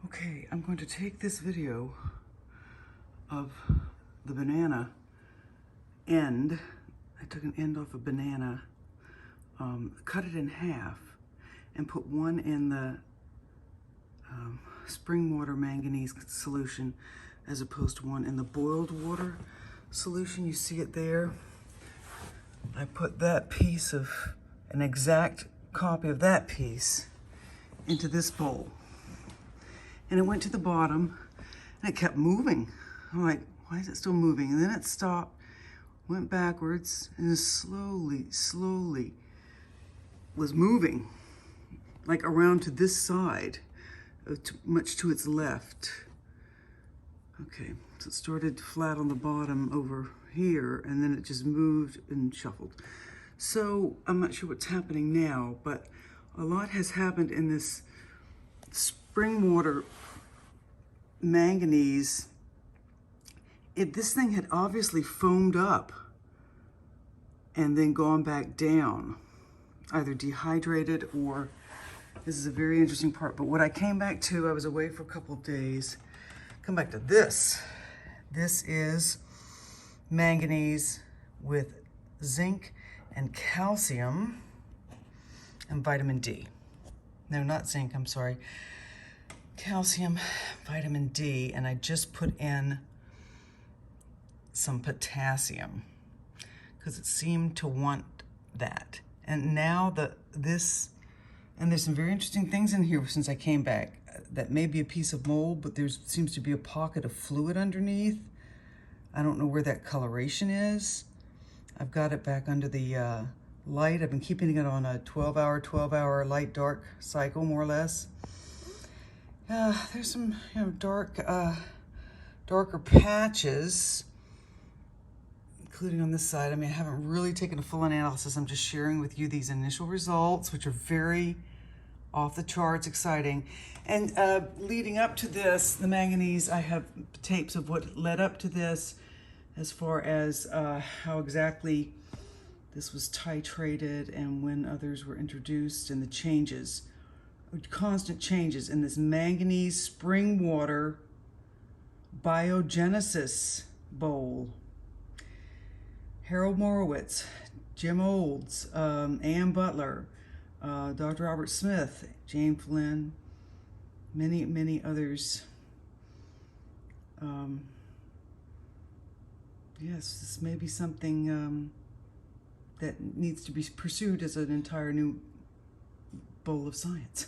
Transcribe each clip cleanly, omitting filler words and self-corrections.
Okay, I'm going to take this video of the banana end. I took an end off a banana, cut it in half, and put one in the spring water manganese solution as opposed to one in the boiled water solution. You see it there. I put that piece of, an exact copy of that piece into this bowl. And it went to the bottom and it kept moving. I'm like, why is it still moving? And then it stopped, went backwards, and then slowly was moving, like around to this side, much to its left. Okay, so it started flat on the bottom over here, and then it just moved and shuffled. So I'm not sure what's happening now, but a lot has happened in this spring water manganese. This thing had obviously foamed up and then gone back down, either dehydrated or, this is a very interesting part, but what I came back to, I was away for a couple of days, come back to this. This is manganese with zinc and calcium and vitamin D. No, not zinc, I'm sorry. Calcium, vitamin D, and I just put in some potassium because it seemed to want that. And now and there's some very interesting things in here since I came back. That may be a piece of mold, but there seems to be a pocket of fluid underneath. I don't know where that coloration is. I've got it back under the light. I've been keeping it on a 12-hour light dark cycle, more or less. There's some darker patches, including on this side. I mean, I haven't really taken a full analysis. I'm just sharing with you these initial results, which are very off the charts exciting. And leading up to this, the manganese, I have tapes of what led up to this, as far as how exactly this was titrated and when others were introduced, and the changes, constant changes in this manganese spring water biogenesis bowl. Harold Morowitz, Jim Olds, Ann Butler, Dr. Robert Smith, Jane Flynn, many others. Yes, this may be something that needs to be pursued as an entire new bowl of science.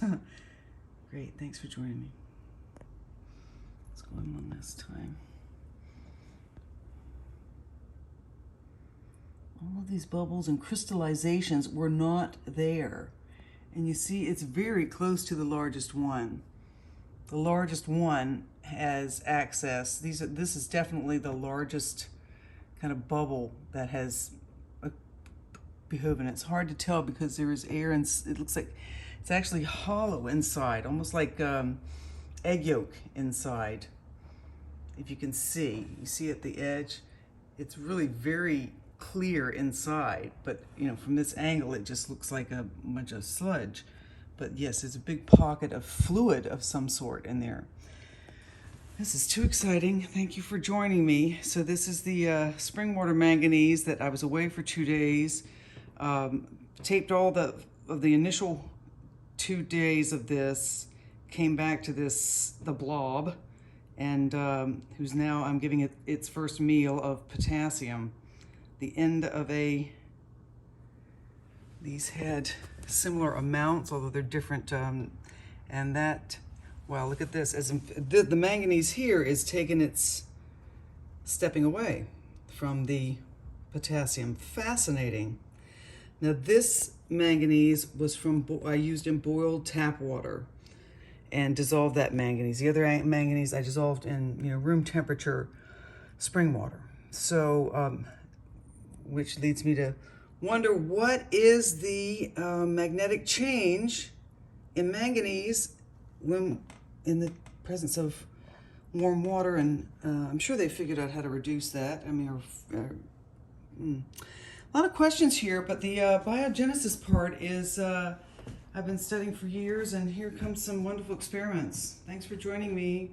Great, thanks for joining me. Let's go in one last time. All of these bubbles and crystallizations were not there. And you see it's very close to the largest one. The largest one has access. This is definitely the largest kind of bubble that has behoven. It's hard to tell because there is air and it looks like it's actually hollow inside, almost like egg yolk inside. If you can see, you see at the edge, it's really very clear inside, but you know, from this angle it just looks like a bunch of sludge. But yes, there's a big pocket of fluid of some sort in there. This is too exciting. Thank you for joining me. So this is the spring water manganese that I was away for 2 days. Taped all of the initial 2 days of this, came back to the blob, and who's now, I'm giving it its first meal of potassium. The end of these had similar amounts, although they're different, and that, wow, look at this, the manganese here is stepping away from the potassium. Fascinating. Now this manganese was I used in boiled tap water and dissolved that manganese. The other manganese I dissolved in room temperature spring water. So, which leads me to wonder, what is the magnetic change in manganese when in the presence of warm water? And I'm sure they figured out how to reduce that. I mean, a lot of questions here, but the biogenesis part is I've been studying for years, and here comes some wonderful experiments. Thanks for joining me.